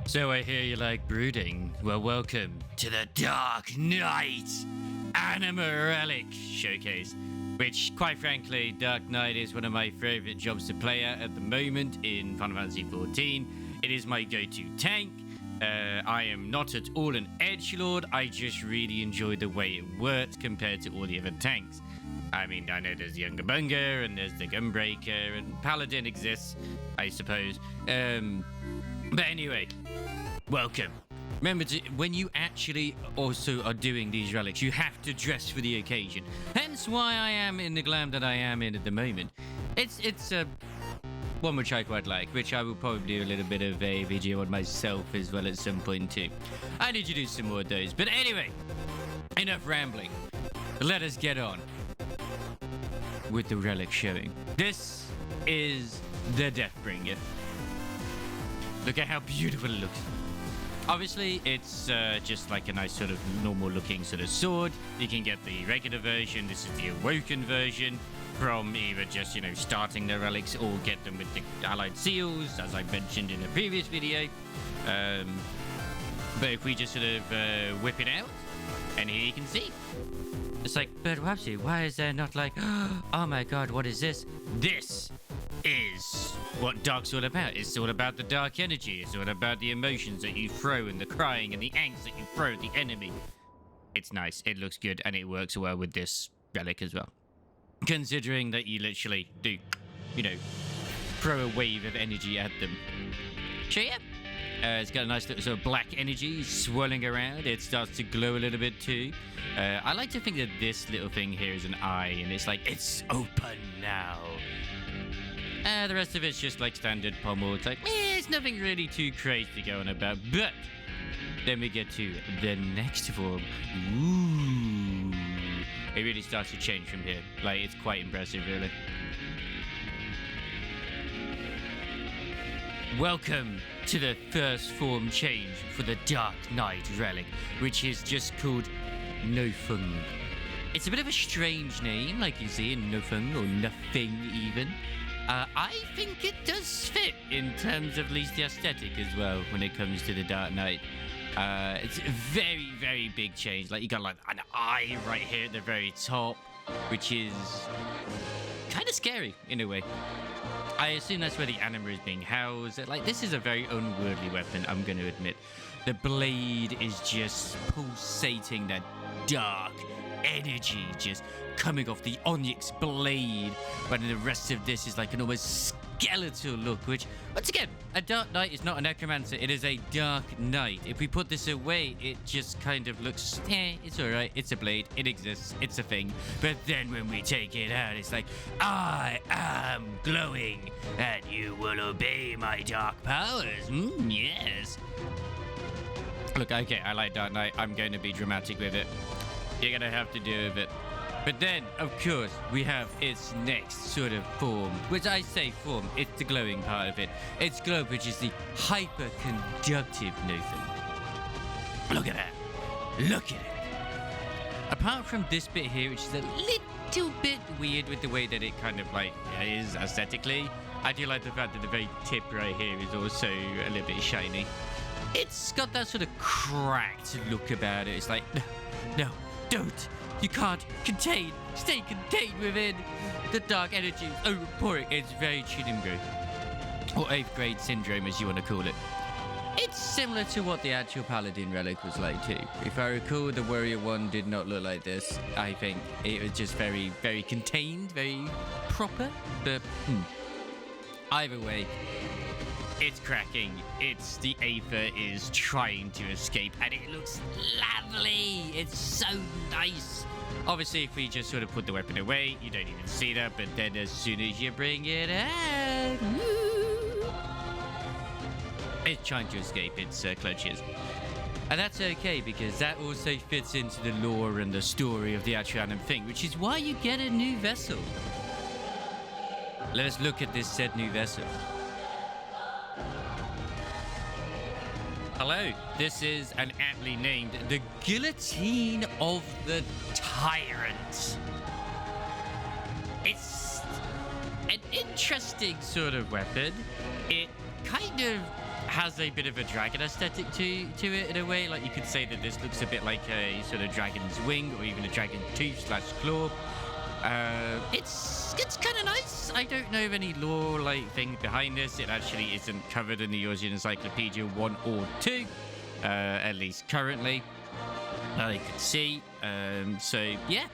So I hear you like brooding. Well, welcome to the Dark Knight Anima Relic Showcase. Which, quite frankly, Dark Knight is one of my favourite jobs to play at the moment in Final Fantasy XIV. It is my go-to tank. I am not at all an edgelord. I just really enjoy the way it works compared to all the other tanks. I mean, I know there's the Unga Bunga and there's the Gunbreaker and Paladin exists, I suppose. But anyway, welcome. Remember, when you actually also are doing these relics, you have to dress for the occasion. Hence why I am in the glam that I am in at the moment. It's one which I quite like, which I will probably do a little bit of a video on myself as well at some point too. I need to do some more of those. But anyway, enough rambling. Let us get on with the relic showing. This is the Deathbringer. Look at how beautiful it looks. Obviously, it's just like a nice sort of normal looking sort of sword. You can get the regular version. This is the Awoken version from either just, you know, starting the relics or get them with the allied seals, as I mentioned in a previous video. But if we just sort of whip it out, and here you can see. It's like, but Wabsy, why is there not like, oh my god, what is this? This is what Dark's all about. It's all about the dark energy. It's all about the emotions that you throw and the crying and the angst that you throw at the enemy. It's nice. It looks good and it works well with this relic as well. Considering that you literally do, you know, throw a wave of energy at them. So yeah, it's got a nice little sort of black energy swirling around. It starts to glow a little bit too. I like to think that this little thing here is an eye and it's like, it's open now. The rest of it's just like standard pommel. It's like, it's nothing really too crazy going about. But then we get to the next form. Ooh. It really starts to change from here. Like, it's quite impressive, really. Welcome to the first form change for the Dark Knight Relic, which is just called Nofung. It's a bit of a strange name, like you see in Nofung, or Nothing even. I think it does fit in terms of at least the aesthetic as well when it comes to the Dark Knight. It's a very, very big change. Like, you got like an eye right here at the very top, which is kind of scary in a way. I assume that's where the Anima is being housed. Like, this is a very unworldly weapon, I'm going to admit. The blade is just pulsating that dark energy just coming off the onyx blade, but the rest of this is like an almost skeletal look, which, once again, a Dark Knight is not a necromancer, it is a Dark Knight. If we put this away, it just kind of looks, it's alright, it's a blade, it exists, it's a thing. But then when we take it out, it's like, I am glowing, and you will obey my dark powers. Yes. Look, okay, I like Dark Knight, I'm going to be dramatic with it. You're going to have to do with it. But then, of course, we have its next sort of form, which I say form, it's the glowing part of it. It's glow, which is the hyper-conductive Nothin. Look at that. Look at it. Apart from this bit here, which is a little bit weird with the way that it kind of like is aesthetically, I do like the fact that the very tip right here is also a little bit shiny. It's got that sort of cracked look about it. It's like, no, don't. You can't contain. Stay contained within the dark energy overpouring. It's very Chidimbo. Or 8th grade syndrome, as you want to call it. It's similar to what the actual Paladin relic was like too. If I recall, the Warrior one did not look like this. I think it was just very, very contained, very proper. But either way, it's cracking. It's the Aether is trying to escape, and it looks lovely. It's so nice. Obviously, if we just sort of put the weapon away, you don't even see that. But then as soon as you bring it out, it's trying to escape its clutches. And that's okay, because that also fits into the lore and the story of the actual Anima thing, which is why you get a new vessel. Let us look at this said new vessel. Hello, this is an aptly named the Guillotine of the Tyrant. It's an interesting sort of weapon. It kind of has a bit of a dragon aesthetic to it in a way. Like, you could say that this looks a bit like a sort of dragon's wing or even a dragon tooth / claw. It's kind of nice. I don't know of any lore like thing behind this. It actually isn't covered in the Eurasian Encyclopedia 1 or 2, at least currently. I could see. So yeah,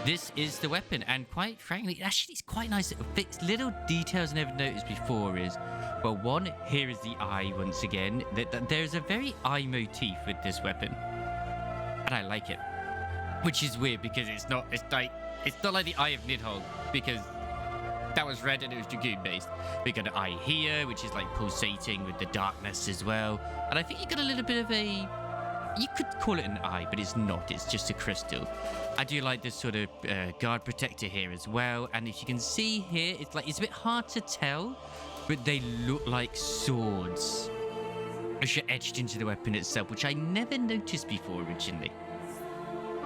this is the weapon, and quite frankly, actually, it's quite nice. It fits little details I never noticed before. Is, well, one, here is the eye once again. There's a very eye motif with this weapon, and I like it. Which is weird because it's not like the Eye of Nidhogg, because that was red and it was Dragoon based. We got an eye here, which is like pulsating with the darkness as well. And I think you got a little bit of a, you could call it an eye, but it's not. It's just a crystal. I do like this sort of guard protector here as well. And if you can see here, it's a bit hard to tell, but they look like swords, which are etched into the weapon itself, which I never noticed before originally.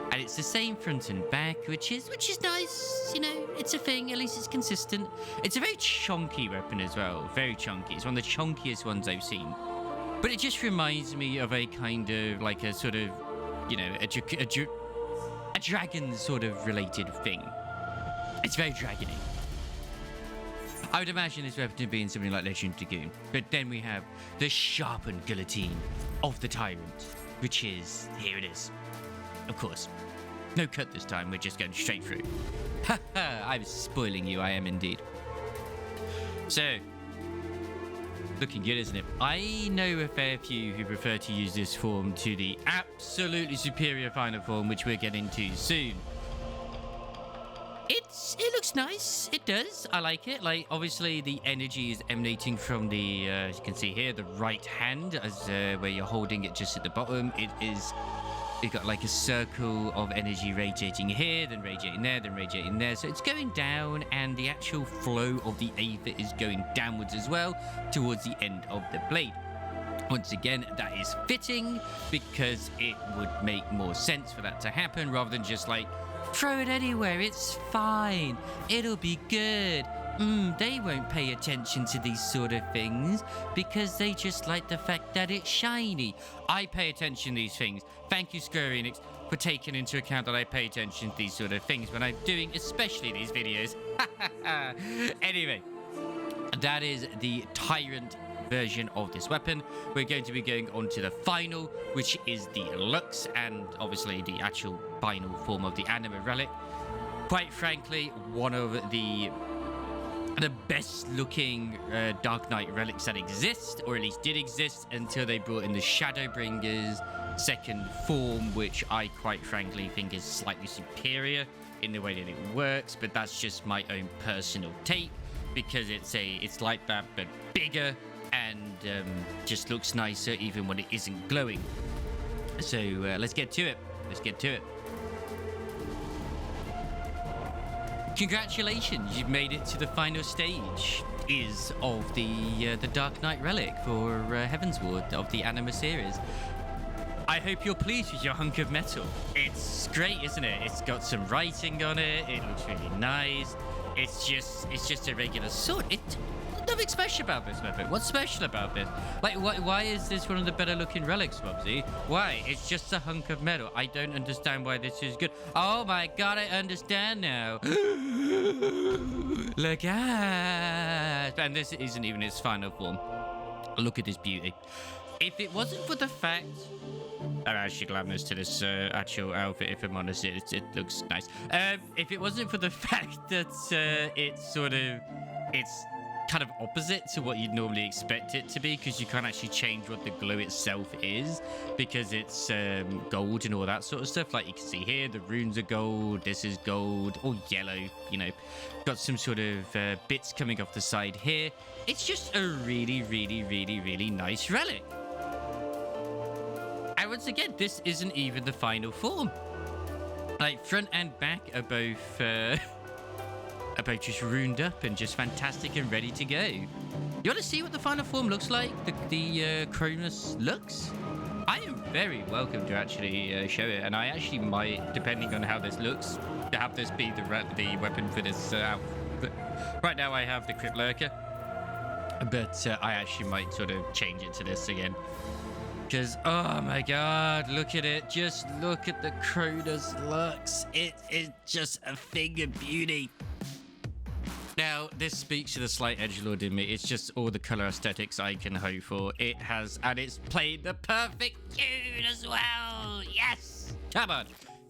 And it's the same front and back, which is nice. You know, it's a thing. At least it's consistent. It's a very chunky weapon as well. Very chunky. It's one of the chunkiest ones I've seen. But it just reminds me of a kind of like a sort of, you know, a dragon sort of related thing. It's very dragony. I would imagine this weapon to be in something like Legend Dragoon. But then we have the sharpened guillotine of the tyrant, which is, here it is. Of course. No cut this time, we're just going straight through. Ha ha, I'm spoiling you, I am indeed. So, looking good, isn't it? I know a fair few who prefer to use this form to the absolutely superior final form, which we'll get into soon. It looks nice. It does. I like it. Like, obviously, the energy is emanating from the, as you can see here, the right hand, as where you're holding it just at the bottom. It's got like a circle of energy radiating here, then radiating there, then radiating there. So it's going down, and the actual flow of the aether is going downwards as well towards the end of the blade. Once again, that is fitting because it would make more sense for that to happen rather than just like, throw it anywhere, it's fine, it'll be good. They won't pay attention to these sort of things because they just like the fact that it's shiny. I pay attention to these things. Thank you, Square Enix, for taking into account that I pay attention to these sort of things when I'm doing especially these videos. Anyway, that is the Tyrant version of this weapon. We're going to be going on to the final, which is the Lux, and obviously the actual final form of the Anima Relic. Quite frankly, one of the best looking Dark Knight relics that exist, or at least did exist until they brought in the Shadowbringer's second form, which I quite frankly think is slightly superior in the way that it works, but that's just my own personal take because it's like that but bigger and just looks nicer even when it isn't glowing. So let's get to it. Congratulations, you've made it to the final stage of the Dark Knight Relic for Heavensward of the Anima series. I hope you're pleased with your hunk of metal. It's great, isn't it? It's got some writing on it. It looks really nice. It's just a regular sword. Nothing special about this weapon. What's special about this? Like, why is this one of the better looking relics, Bubsy? Why? It's just a hunk of metal. I don't understand why this is good. Oh my god, I understand now. Look at... And this isn't even its final form. Look at this beauty. If it wasn't for the fact... I'm actually glamorous to this actual outfit, if I'm honest. It looks nice. If it wasn't for the fact that it's kind of opposite to what you'd normally expect it to be, because you can't actually change what the glow itself is because it's gold and all that sort of stuff. Like you can see here, the runes are gold, this is gold, or yellow, you know. Got some sort of bits coming off the side here. It's just a really, really, really, really nice relic. And once again, this isn't even the final form. Like, front and back are both just runed up and just fantastic and ready to go. You want to see what the final form looks like? The Cronus Lux? I am very welcome to actually show it, and I actually might, depending on how this looks, have this be the weapon for this outfit. Right now I have the Crypt Lurker, But I actually might sort of change it to this again. Because, oh my god, look at it. Just look at the Cronus Lux. It is just a thing of beauty. Now, this speaks to the slight edgelord in me. It's just all the color aesthetics I can hope for. It has, and it's played the perfect tune as well. Yes! Come on.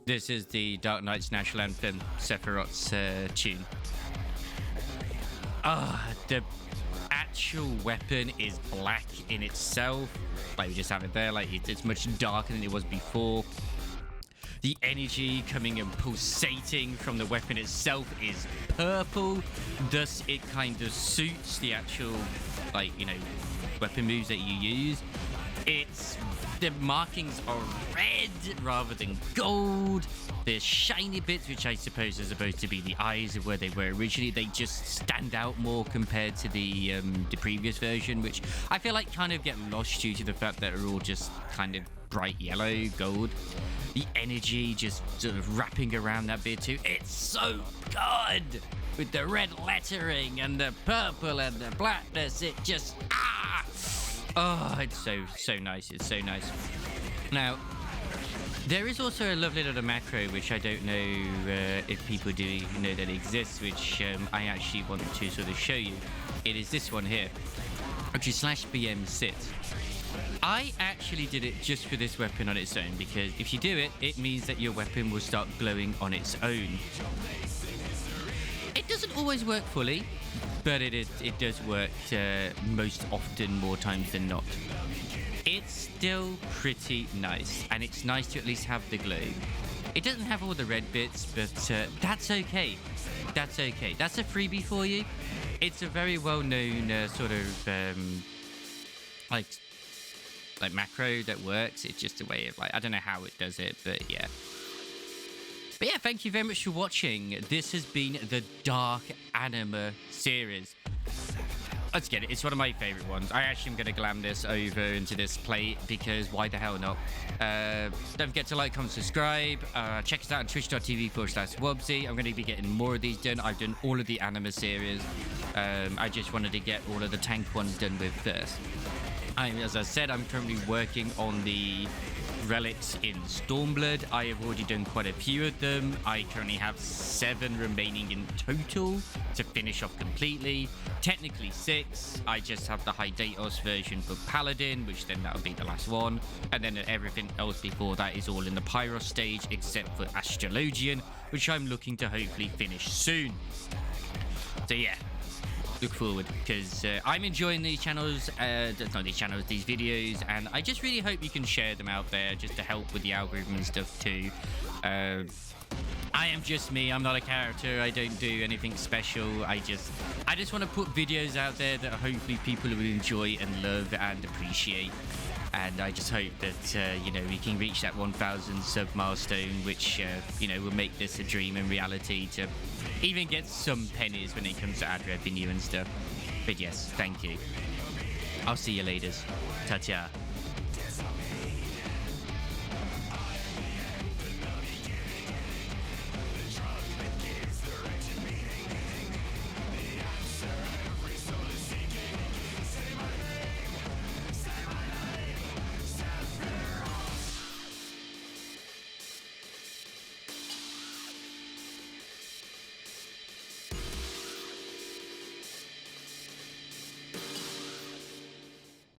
This is the Dark Knight's National Anthem, Sephiroth's tune. The actual weapon is black in itself. Like we just have it there, like it's much darker than it was before. The energy coming and pulsating from the weapon itself is purple, thus it kind of suits the actual, like, you know, weapon moves that you use. The markings are red rather than gold. The shiny bits, which I suppose are supposed to be the eyes of where they were originally, they just stand out more compared to the previous version, which I feel like kind of get lost due to the fact that they're all just kind of bright yellow, gold. The energy just sort of wrapping around that bit too. It's so good! With the red lettering and the purple and the blackness, it just... Oh, it's so nice. It's so nice. Now, there is also a lovely little macro, which I don't know if people do know that exists, which I actually want to sort of show you. It is this one here, which is /BM sit. I actually did it just for this weapon on its own, because if you do it, it means that your weapon will start glowing on its own. It doesn't always work fully, but it does work most often, more times than not. It's still pretty nice, and it's nice to at least have the glow. It doesn't have all the red bits, but that's okay. That's okay. That's a freebie for you. It's a very well-known sort of like macro that works. It's just a way of, like, I don't know how it does it, but yeah. But yeah, thank you very much for watching. This has been the Dark Anima series. Let's get it. It's one of my favorite ones. I actually am going to glam this over into this plate, because why the hell not? Don't forget to like, comment, subscribe. Check us out on twitch.tv/Wobsy. I'm going to be getting more of these done. I've done all of the Anima series. I just wanted to get all of the tank ones done with first. As I said, I'm currently working on the relics in Stormblood. I have already done quite a few of them. I currently have 7 remaining in total to finish off completely. Technically 6. I just have the Hydatos version for Paladin, which then that'll be the last one. And then everything else before that is all in the Pyros stage, except for Astrologian, which I'm looking to hopefully finish soon. So yeah. Look forward, because I'm enjoying these channels, these videos, and I just really hope you can share them out there just to help with the algorithm and stuff too. I am just me. I'm not a character. I don't do anything special. I just want to put videos out there that hopefully people will enjoy and love and appreciate. And I just hope that, you know, we can reach that 1,000 sub milestone, which, you know, will make this a dream and reality to even get some pennies when it comes to ad revenue and stuff. But yes, thank you. I'll see you later. Ta-ta.